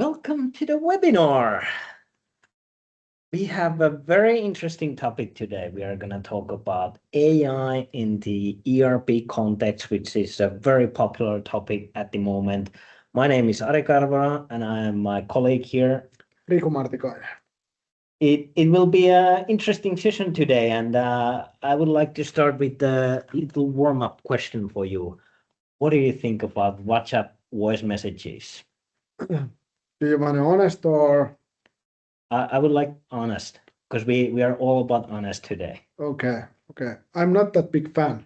Welcome to the webinar. We have a very interesting topic today. We are going to talk about AI in the ERP context, which is a very popular topic at the moment. My name is Ari Karvara, and I am my colleague here. Riku Martikainen. It will be an interesting session today, and I would like to start with a little warm-up question for you. What do you think about WhatsApp voice messages? Do you want honest or? I would like honest, because we are all about honest today. Okay. I'm not that big fan.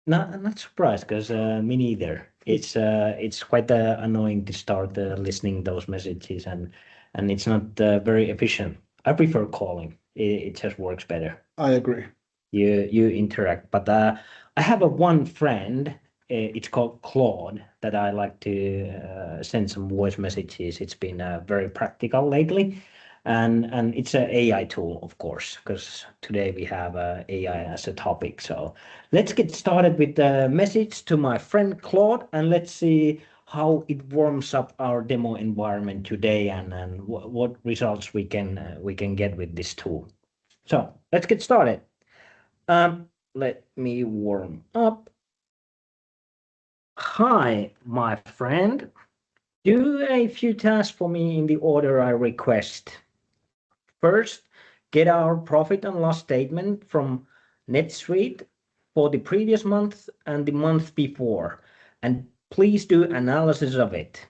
Not surprised, because me neither. It's quite annoying to start listening those messages, and it's not very efficient. I prefer calling. It just works better. I agree. You interact, but I have one friend. It's called Claude, that I like to send some voice messages. It's been very practical lately, and it's an AI tool, of course, because today we have AI as a topic. So let's get started with the message to my friend Claude, and let's see how it warms up our demo environment today, and what results we can get with this tool. So let's get started. Let me warm up. Hi, my friend. Do a few tasks for me in the order I request. First, get our profit and loss statement from NetSuite for the previous month and the month before, and please do analysis of it.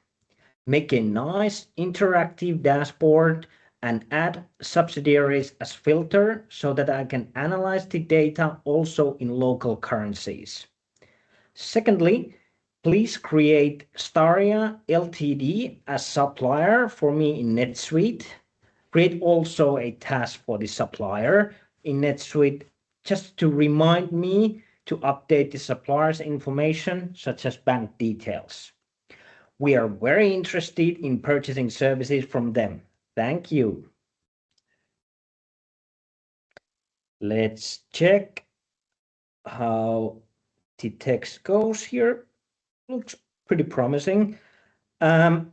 Make a nice interactive dashboard and add subsidiaries as filter so that I can analyze the data also in local currencies. Secondly, please create Staria Ltd as supplier for me in NetSuite. Create also a task for the supplier in NetSuite just to remind me to update the supplier's information, such as bank details. We are very interested in purchasing services from them. Thank you. Let's check how the text goes here. Looks pretty promising. In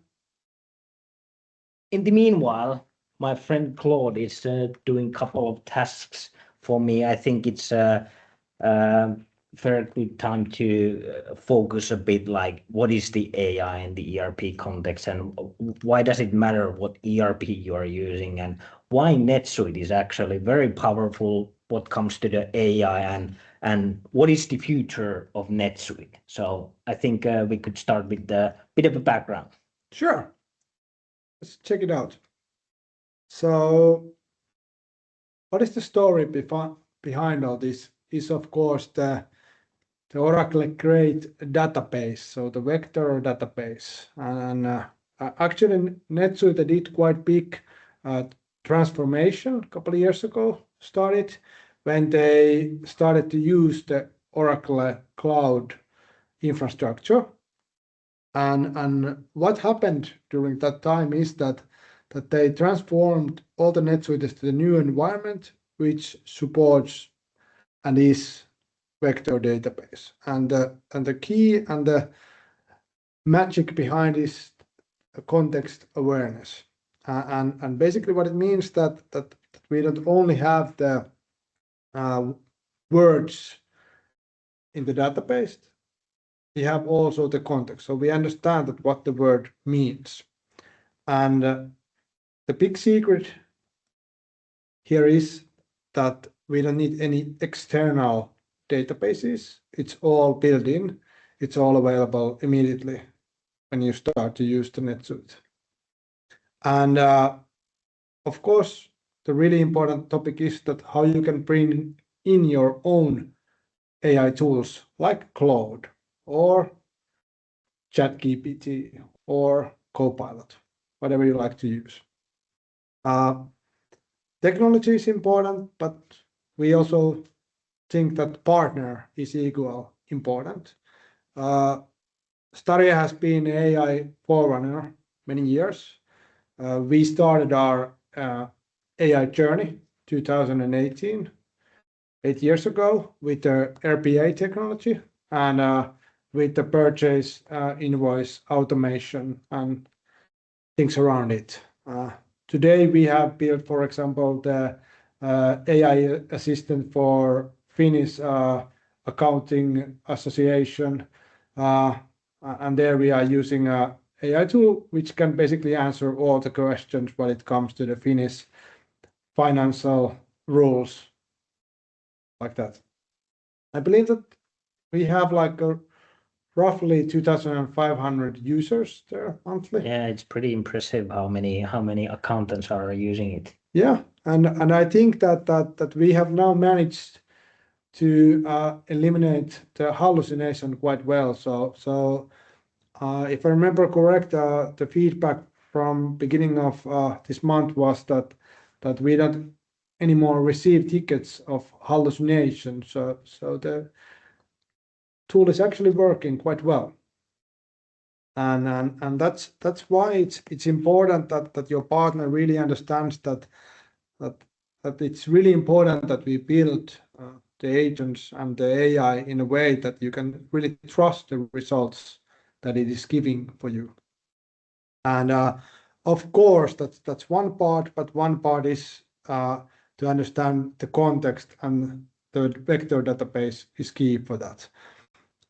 the meanwhile, my friend Claude is doing a couple of tasks for me. I think it's a very good time to focus a bit, like what is the AI in the ERP context, and why does it matter what ERP you are using, and why NetSuite is actually very powerful what comes to the AI, and what is the future of NetSuite. So I think we could start with a bit of a background. Sure. Let's check it out. So what is the story behind all this is, of course, the Oracle Great Database, so the vector database. And actually, NetSuite did quite big transformation a couple of years ago, started when they started to use the Oracle Cloud infrastructure. And what happened during that time is that they transformed all the NetSuite to the new environment, which supports and is vector database. And the key and the magic behind is context awareness. And basically what it means that we don't only have the words in the database, we have also the context. So we understand that what the word means. And the big secret here is that we don't need any external databases. It's all built in. It's all available immediately when you start to use the NetSuite. And of course, the really important topic is that how you can bring in your own AI tools like Claude or ChatGPT or Copilot, whatever you like to use. Technology is important, but we also think that partner is equal important. Staria has been an AI forerunner many years. We started our AI journey 2018, 8 years ago, with the RPA technology and with the purchase invoice automation. And things around it. Today we have built, for example, the AI assistant for Finnish Accounting Association, and there we are using a AI tool which can basically answer all the questions when it comes to the Finnish financial rules, like that. I believe that we have like roughly 2,500 users there monthly. Yeah, it's pretty impressive how many accountants are using it. Yeah, and I think that we have now managed to eliminate the hallucination quite well. So if I remember correct, the feedback from beginning of this month was that we don't anymore receive tickets of hallucination. So the tool is actually working quite well. And that's why it's important that your partner really understands that it's really important that we build the agents and the AI in a way that you can really trust the results that it is giving for you. And of course, that's one part, but one part is to understand the context, and the vector database is key for that.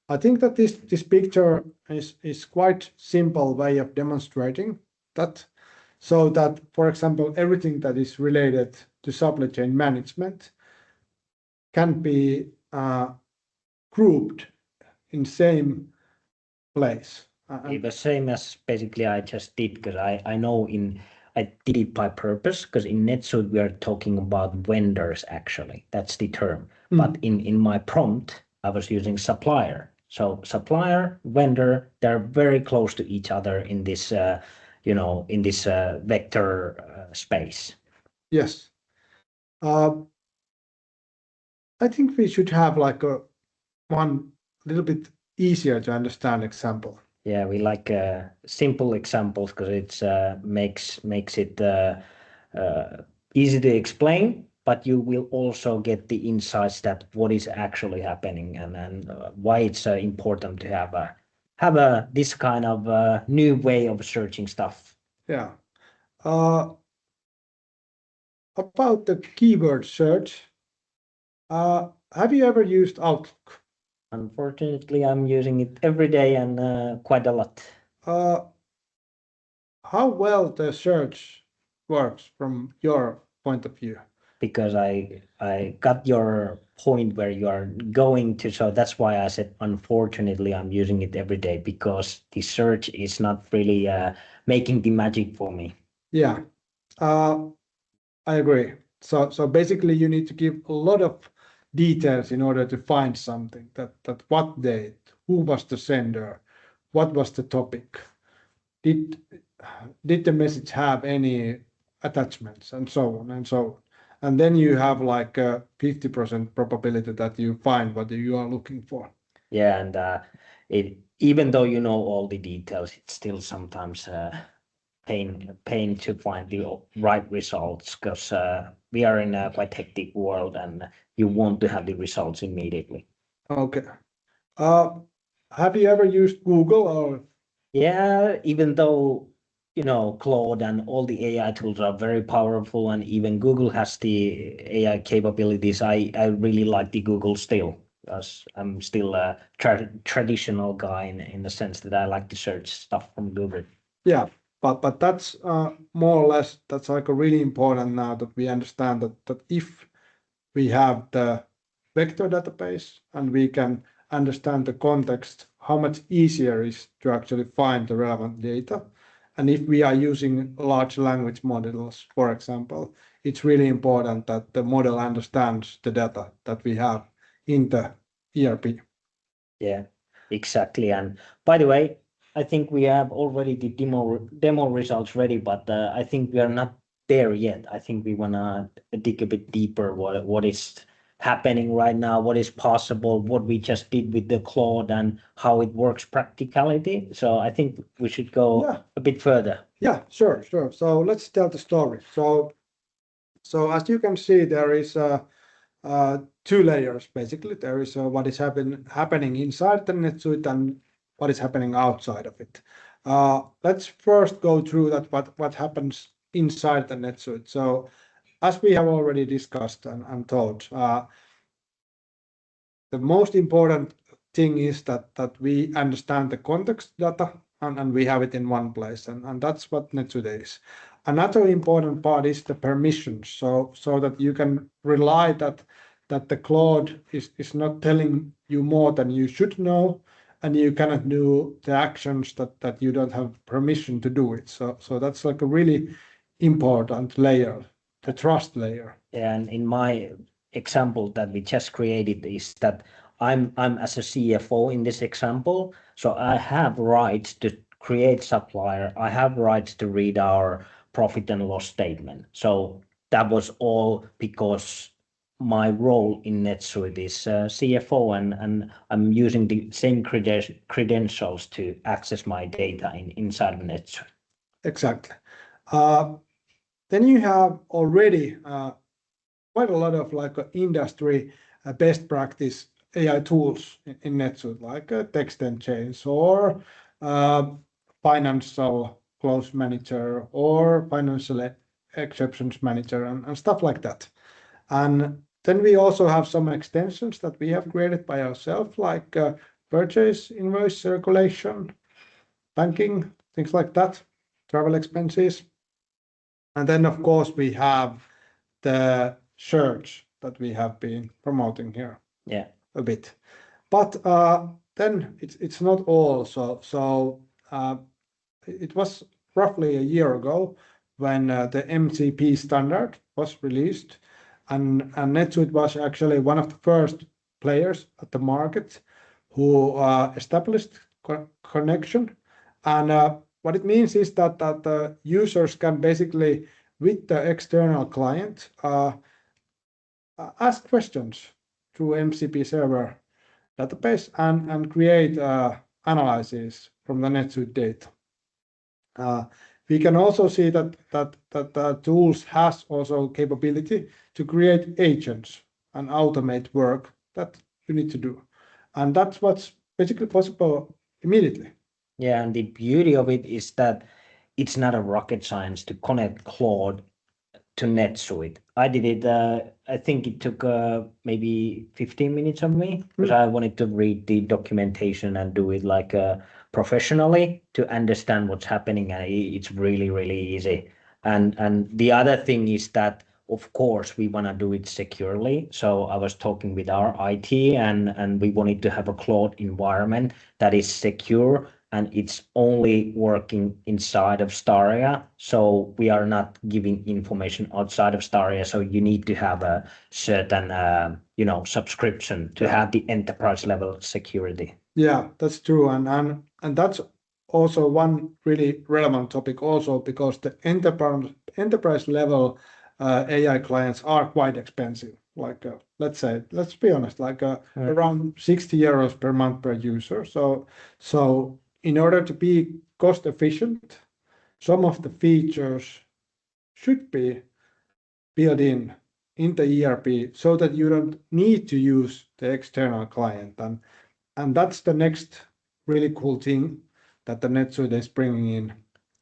I think that this picture is quite simple way of demonstrating that. So that, for example, everything that is related to supply chain management can be grouped in same place. The same as basically I just did, because I know I did it by purpose, because in NetSuite we are talking about vendors actually. That's the term. But in my prompt, I was using supplier. So supplier, vendor, they're very close to each other in this in this vector space. Yes. I think we should have like one little bit easier to understand example. Yeah, we like simple examples because it's makes it easy to explain, but you will also get the insights that what is actually happening, and why it's important to have a this kind of new way of searching stuff. Yeah. About the keyword search, have you ever used Outlook? Unfortunately, I'm using it every day and quite a lot. How well the search works from your point of view? Because I got your point where you are going to, so that's why I said unfortunately I'm using it every day, because the search is not really making the magic for me. Yeah, I agree. So basically you need to give a lot of details in order to find something, that what date, who was the sender, what was the topic, did the message have any attachments, and so on and so on. And then you have like a 50% probability that you find what you are looking for. Yeah, and it, even though you know all the details, it's still sometimes pain to find the right results, because we are in a quite hectic world and you want to have the results immediately. Okay. Have you ever used Google or? Yeah, even though Claude and all the AI tools are very powerful, and even Google has the AI capabilities, I really like the Google still, because I'm still a traditional guy in the sense that I like to search stuff from Google. Yeah, but that's more or less, that's like a really important now that we understand that if we have the vector database and we can understand the context, how much easier it is to actually find the relevant data. And if we are using large language models, for example, it's really important that the model understands the data that we have in the ERP. Yeah, exactly. And by the way, I think we have already the demo results ready, but I think we are not there yet. I think we wanna dig a bit deeper what is happening right now, what is possible, what we just did with the Claude, and how it works practicality. So I think we should go a bit further. Yeah, sure. So let's tell the story. So as you can see, there is two layers basically. There is what is happening inside the NetSuite and what is happening outside of it. Let's first go through that what happens inside the NetSuite. So as we have already discussed and told, the most important thing is that we understand the context data and we have it in one place, and that's what NetSuite is. Another important part is the permissions, so that you can rely that the cloud is not telling you more than you should know, and you cannot do the actions that you don't have permission to do it. So that's like a really important layer, the trust layer. And in my example that we just created is that I'm as a CFO in this example, so I have rights to create supplier. I have rights to read our profit and loss statement. So that was all because my role in NetSuite is CFO, and I'm using the same credentials to access my data inside of NetSuite. Exactly. Then you have already quite a lot of like industry best practice AI tools in NetSuite, like text and change or financial close manager or financial exceptions manager and stuff like that. And then we also have some extensions that we have created by ourselves, like purchase invoice circulation, banking, things like that, travel expenses. And then, of course, we have the search that we have been promoting here a bit. But then it's not all. So it was roughly a year ago when the MCP standard was released, and NetSuite was actually one of the first players at the market who established connection. And what it means is that the users can basically, with the external client, ask questions through MCP server database and create analysis from the NetSuite data. We can also see that the tools has also capability to create agents and automate work that you need to do, and that's what's basically possible immediately. Yeah, and the beauty of it is that it's not a rocket science to connect Claude to NetSuite. I did it, I think it took maybe 15 minutes of me because I wanted to read the documentation and do it like professionally to understand what's happening. And it's really, really easy. And the other thing is that, of course, we want to do it securely. So I was talking with our IT and we wanted to have a cloud environment that is secure and it's only working inside of Staria. So we are not giving information outside of Staria. So you need to have a certain, subscription to have the enterprise level security. Yeah, that's true. And that's also one really relevant topic also because the enterprise level AI clients are quite expensive. Like let's be honest, like around 60 euros per month per user. So in order to be cost efficient, some of the features should be built in the ERP so that you don't need to use the external client. And that's the next really cool thing that the NetSuite is bringing in.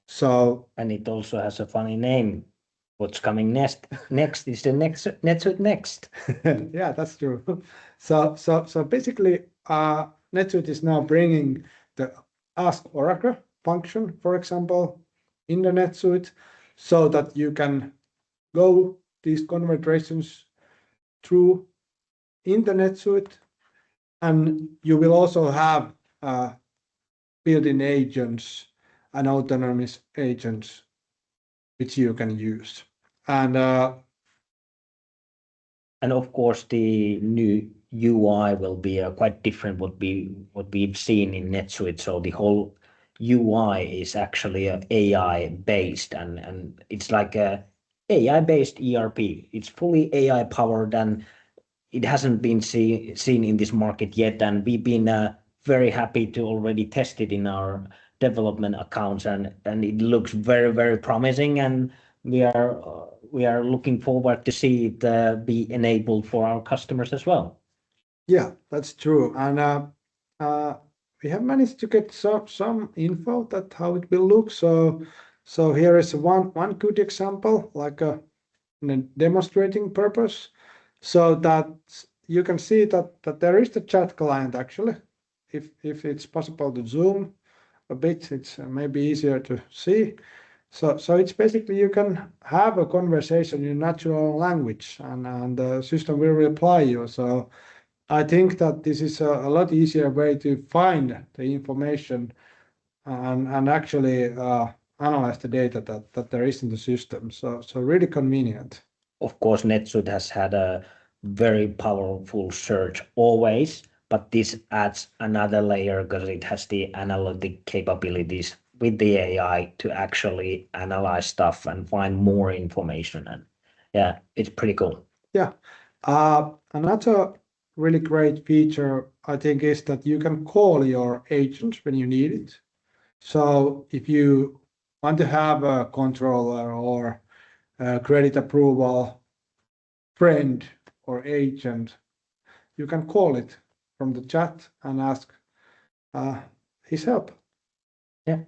So, and it also has a funny name. What's coming next? Next is the NetSuite Next. Yeah, that's true. So basically, NetSuite is now bringing the Ask Oracle function, for example, in the NetSuite, so that you can go these conversations through in the NetSuite, and you will also have built-in agents and autonomous agents which you can use. And of course, the new UI will be quite different what we've seen in NetSuite. So the whole UI is actually AI based, and it's like a AI based ERP. It's fully AI powered, and it hasn't been seen in this market yet. And we've been very happy to already test it in our development accounts, and it looks very, very promising. And we are looking forward to see it be enabled for our customers as well. yeah, that's true. And we have managed to get some info that how it will look. So here is one good example, like in a demonstrating purpose, so that you can see that there is the chat client actually. If it's possible to zoom a bit, it's maybe easier to see. So it's basically you can have a conversation in natural language, and the system will reply you. So I think that this is a lot easier way to find the information and actually analyze the data that there is in the system. So really convenient. Of course, NetSuite has had a very powerful search always, but this adds another layer because it has the analytic capabilities with the AI to actually analyze stuff and find more information. And yeah, it's pretty cool. Yeah. Another really great feature, I think, is that you can call your agent when you need it. So if you want to have a controller or a credit approval friend or agent, you can call it from the chat and ask his help. Yeah.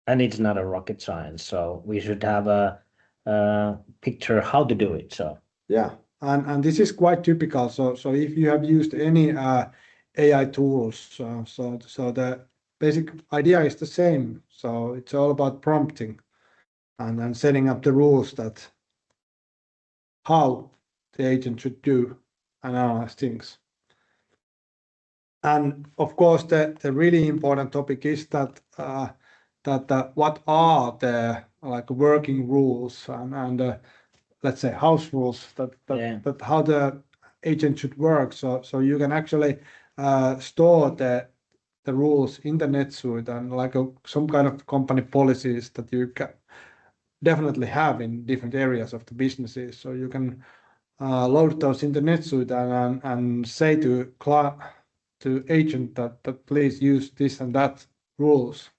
And it's not a rocket science, so we should have a picture how to do it. So yeah, and this is quite typical. So if you have used any AI tools, so the basic idea is the same. So it's all about prompting and setting up the rules that how the agent should do and analyze things. And of course, the really important topic is that what are the like working rules and let's say house rules that how the agent should work. So you can actually store the rules in the NetSuite and like some kind of company policies that you can definitely have in different areas of the businesses. So you can load those in the NetSuite and say to agent that please use this and that rules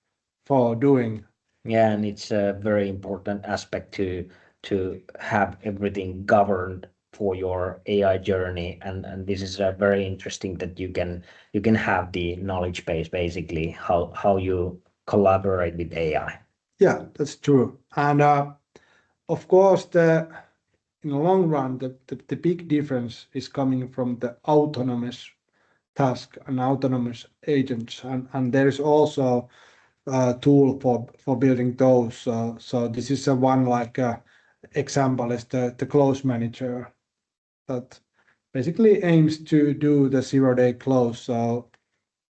for doing. yeah, and it's a very important aspect to have everything governed for your AI journey, and this is very interesting that you can have the knowledge base basically how you collaborate with AI. Yeah, that's true. And of course, in the long run, the big difference is coming from the autonomous task and autonomous agents, and there is also a tool for building those. So this is a one like example is the close manager that basically aims to do the 0-day close. So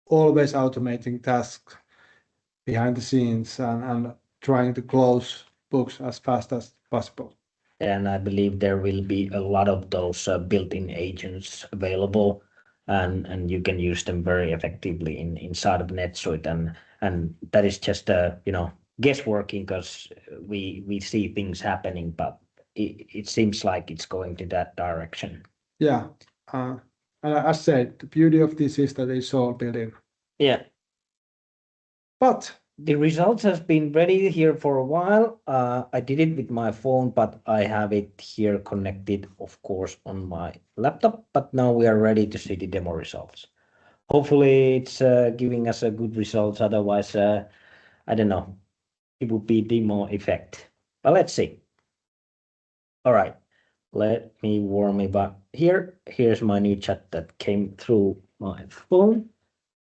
always automating tasks behind the scenes and trying to close books as fast as possible. And I believe there will be a lot of those built-in agents available, and you can use them very effectively inside of NetSuite, and that is just guessworking because we see things happening, but it seems like it's going to that direction. Yeah. And as said, the beauty of this is that it's all built in. Yeah. But the results has been ready here for a while. I did it with my phone, but I have it here connected, of course, on my laptop. But now we are ready to see the demo results. Hopefully, it's giving us a good results. Otherwise, I don't know. It would be demo effect. But let's see. All right. Let me warm it up here. Here's my new chat that came through my phone.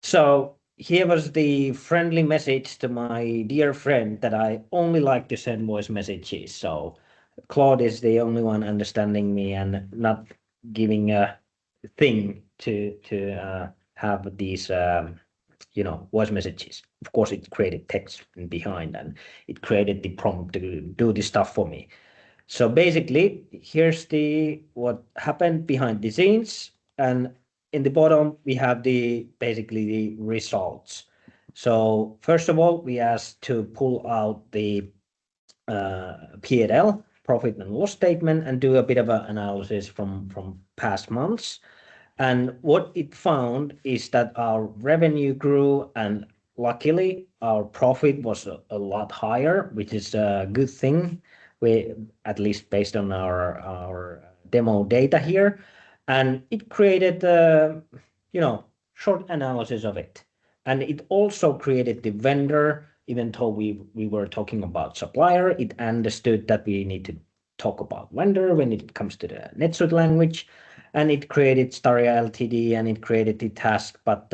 So here was the friendly message to my dear friend that I only like to send voice messages. So Claude is the only one understanding me and not giving a thing to have these voice messages. Of course, it created text behind and it created the prompt to do this stuff for me. So basically, here's what happened behind the scenes, and in the bottom we have basically the results. So first of all, we asked to pull out the P&L, profit and loss statement, and do a bit of an analysis from past months. And what it found is that our revenue grew, and luckily our profit was a lot higher, which is a good thing. We at least based on our demo data here, and it created short analysis of it. And it also created the vendor, even though we were talking about supplier, it understood that we need to talk about vendor when it comes to the NetSuite language. And it created Staria Ltd and it created the task. But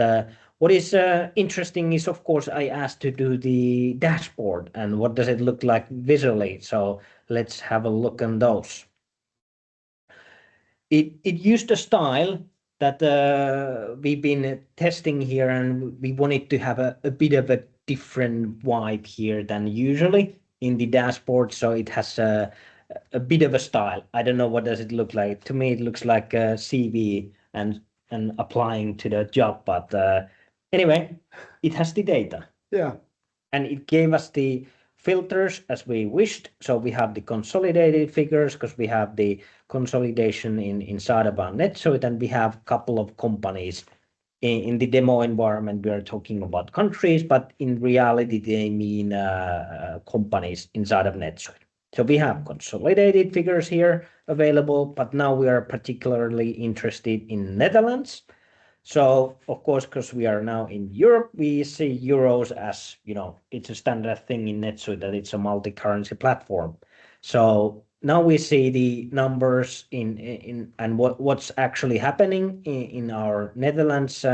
what is interesting is, of course, I asked to do the dashboard and what does it look like visually. So let's have a look on those. It used a style that we've been testing here, and we wanted to have a bit of a different vibe here than usually in the dashboard. So it has a bit of a style. I don't know what does it look like. To me, it looks like a CV and applying to the job. But anyway, it has the data. Yeah. And it gave us the filters as we wished. So we have the consolidated figures because we have the consolidation inside of our NetSuite, and we have a couple of companies. In the demo environment, we are talking about countries, but in reality, they mean companies inside of NetSuite. So we have consolidated figures here available, but now we are particularly interested in Netherlands. So of course, because we are now in Europe, we see euros as, it's a standard thing in NetSuite that it's a multi-currency platform. So now we see the numbers in and what's actually happening in our Netherlands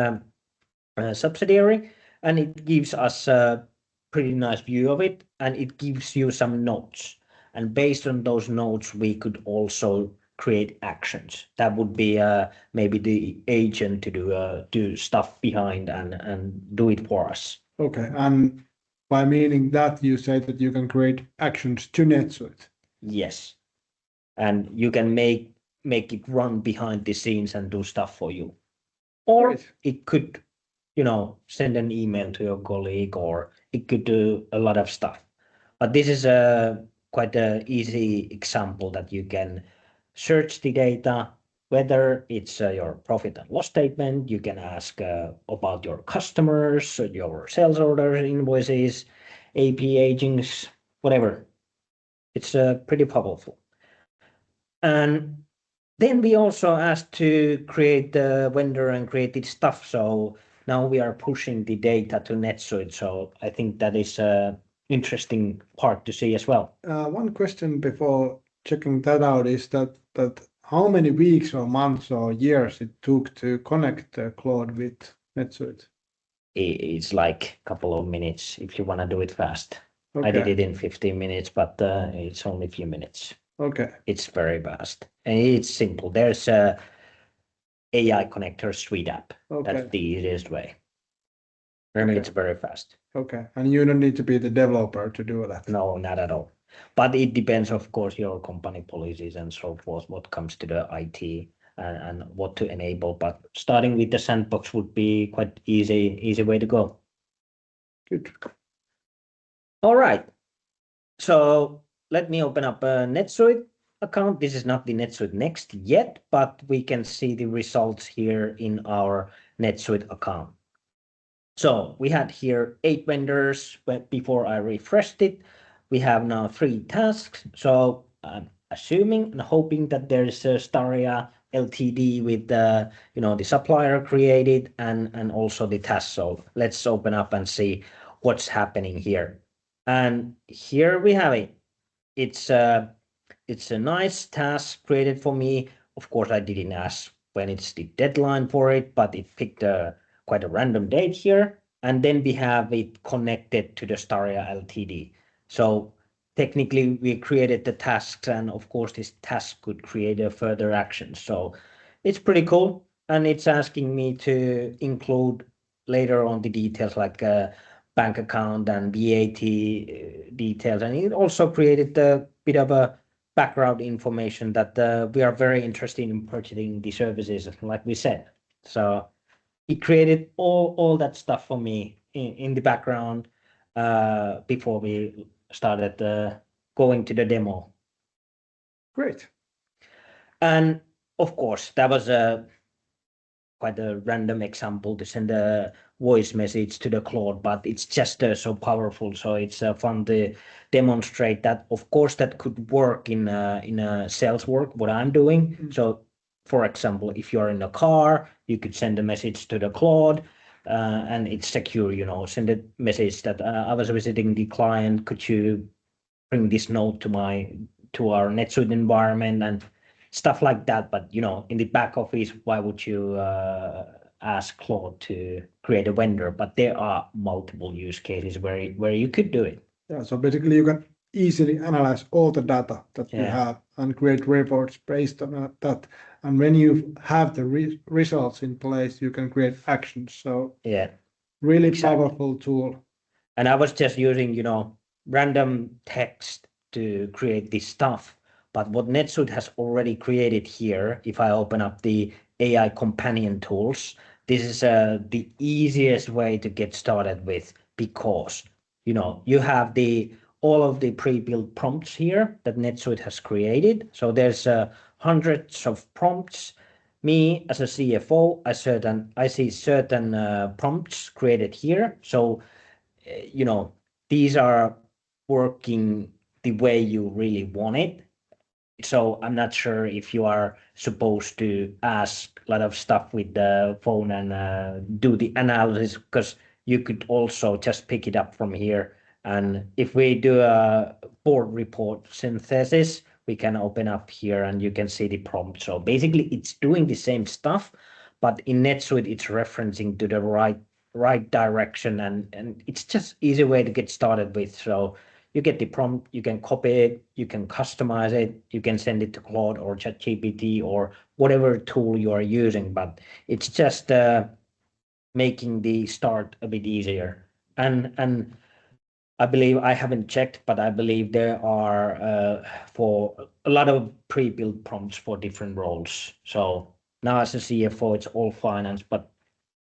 subsidiary, and it gives us a pretty nice view of it, and it gives you some notes. And based on those notes, we could also create actions. That would be maybe the agent to do stuff behind and do it for us. Okay, and by meaning that, you say that you can create actions to NetSuite. Yes, and you can make it run behind the scenes and do stuff for you. Or Great. it could, send an email to your colleague, or it could do a lot of stuff. But this is quite an easy example that you can search the data, whether it's your profit and loss statement. You can ask about your customers, your sales orders, invoices, AP agings, whatever. It's pretty powerful. And then we also asked to create the vendor and created stuff. So now we are pushing the data to NetSuite. So I think that is an interesting part to see as well. One question before checking that out is that how many weeks or months or years it took to connect Claude with NetSuite? It's like a couple of minutes if you want to do it fast. Okay. I did it in 15 minutes, but it's only a few minutes. Okay. It's very fast and it's simple. There's a AI connector suite app. Okay. That's the easiest way. And Okay. it's very fast. Okay, and you don't need to be the developer to do that. No, not at all. But it depends, of course, your company policies and so forth, what comes to the IT and what to enable. But starting with the sandbox would be quite easy way to go. Good. All right. So let me open up a NetSuite account. This is not the NetSuite Next yet, but we can see the results here in our NetSuite account. So we had here 8 vendors before I refreshed it. We have now 3 tasks. So I'm assuming and hoping that there's a Staria Ltd with the supplier created and also the task. So let's open up and see what's happening here. And here we have it. It's a nice task created for me. Of course, I didn't ask when it's the deadline for it, but it picked quite a random date here. And then we have it connected to the Staria Ltd. So technically we created the tasks, and of course this task could create a further action. So it's pretty cool. And it's asking me to include later on the details like bank account and VAT details. And it also created a bit of a background information that we are very interested in purchasing the services, like we said. So it created all that stuff for me in the background before we started going to the demo. Great. And of course, that was quite a random example to send a voice message to the Claude, but it's just so powerful. So it's fun to demonstrate that. Of course, that could work in a sales work, what I'm doing. So for example, if you're in a car, you could send a message to the Claude. and it's secure, send a message that I was visiting the client. Could you bring this note to our NetSuite environment and stuff like that. But in the back office, why would you ask Claude to create a vendor? But there are multiple use cases where you could do it. Yeah, so basically you can easily analyze all the data that you have and create reports based on that. And when you have the results in place, you can create actions. So yeah, really powerful tool. And I was just using, random text to create this stuff. But what NetSuite has already created here, if I open up the AI companion tools, this is the easiest way to get started with, because you have all of the pre-built prompts here that NetSuite has created. So there's hundreds of prompts. Me as a CFO, I see certain prompts created here. So these are working the way you really want it. So I'm not sure if you are supposed to ask a lot of stuff with the phone and do the analysis, because you could also just pick it up from here. And if we do a board report synthesis, we can open up here and you can see the prompt. So basically it's doing the same stuff, but in NetSuite, it's referencing to the right direction, and it's just easy way to get started with. So you get the prompt, you can copy it, you can customize it, you can send it to Claude or ChatGPT or whatever tool you are using, but it's just making the start a bit easier. And I believe, I haven't checked, but I believe there are for a lot of pre-built prompts for different roles. So now as a CFO, it's all finance, but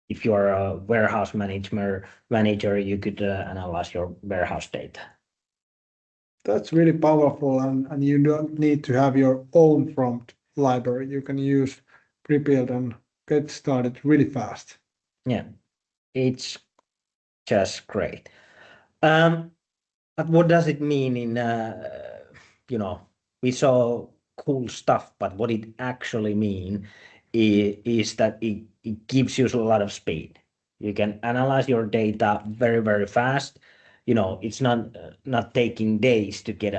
if you are a warehouse manager, you could analyze your warehouse data. That's really powerful, and you don't need to have your own prompt library. You can use pre-built and get started really fast. Yeah, it's just great. But what does it mean in, we saw cool stuff, but what it actually mean is that it gives you a lot of speed. You can analyze your data very, very fast. It's not taking days to get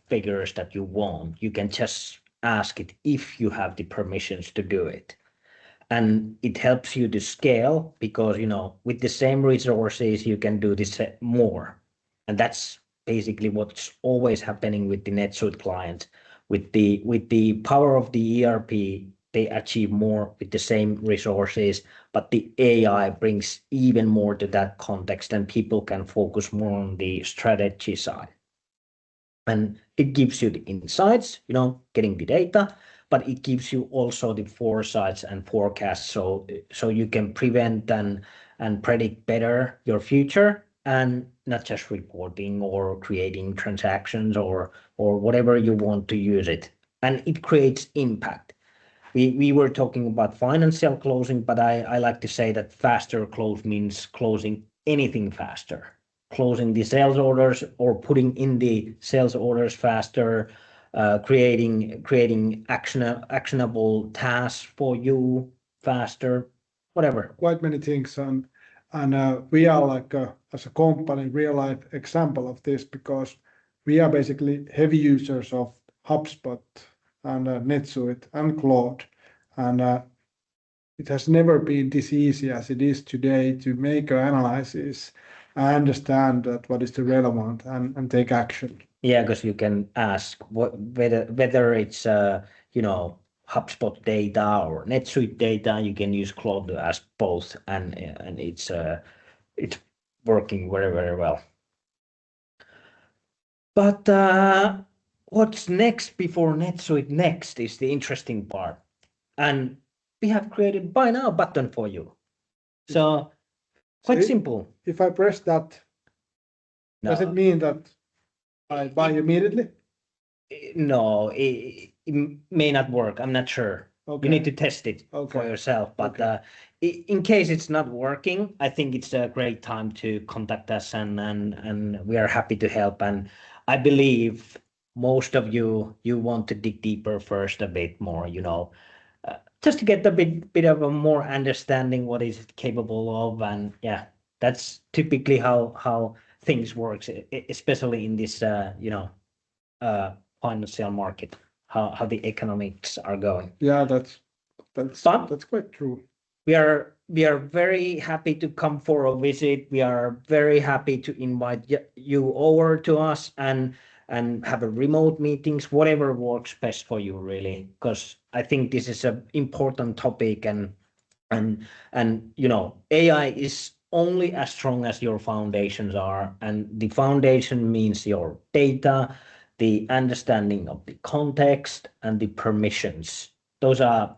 figures that you want. You can just ask it if you have the permissions to do it. And it helps you to scale because, with the same resources, you can do this more. And that's basically what's always happening with the NetSuite clients. With the power of the ERP, they achieve more with the same resources, but the AI brings even more to that context, and people can focus more on the strategy side. And it gives you the insights, getting the data, but it gives you also the foresights and forecasts, so you can prevent and predict better your future, and not just reporting or creating transactions or whatever you want to use it. And it creates impact. We were talking about financial closing, but I like to say that faster close means closing anything faster, closing the sales orders or putting in the sales orders faster, creating actionable tasks for you faster, whatever. Quite many things, and we are like as a company real life example of this, because we are basically heavy users of HubSpot and NetSuite and Claude, and it has never been this easy as it is today to make an analysis and understand that what is the relevant and take action. Yeah, because you can ask whether it's HubSpot data or NetSuite data. You can use Claude to ask both, and it's working very, very well. But what's next before NetSuite Next is the interesting part, and we have created buy now button for you. So quite simple. If I press that, does it mean that I buy immediately? No, it may not work. I'm not sure. Okay. You need to test it for yourself. But in case it's not working, I think it's a great time to contact us, and we are happy to help. And I believe most of you want to dig deeper first a bit more, just to get a bit of a more understanding what is it capable of, and yeah, that's typically how things works, especially in this financial market, how the economics are going. Yeah, that's quite true. We are very happy to come for a visit. We are very happy to invite you over to us and have a remote meetings, whatever works best for you, really, because I think this is an important topic, and AI is only as strong as your foundations are, and the foundation means your data, the understanding of the context, and the permissions. Those are,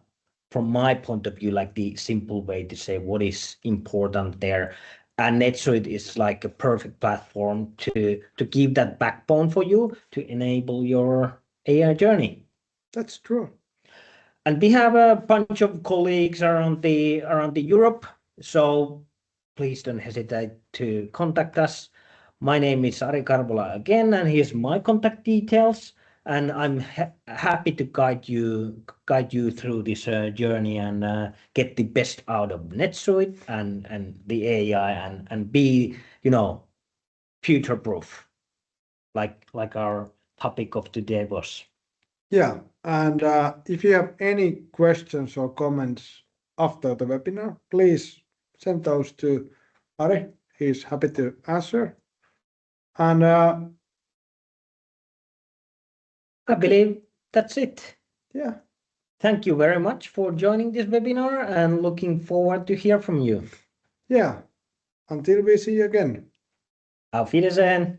from my point of view, like the simple way to say what is important there. And NetSuite is like a perfect platform to give that backbone for you to enable your AI journey. That's true. And we have a bunch of colleagues around the Europe, so please don't hesitate to contact us. My name is Ari Karvola again, and here's my contact details. And I'm happy to guide you through this journey and get the best out of NetSuite and the AI and be future proof, like our topic of today was. Yeah, and if you have any questions or comments after the webinar, please send those to Ari. He's happy to answer. And I believe that's it. Yeah. Thank you very much for joining this webinar and looking forward to hear from you. Yeah. Until we see you again. Auf Wiedersehen.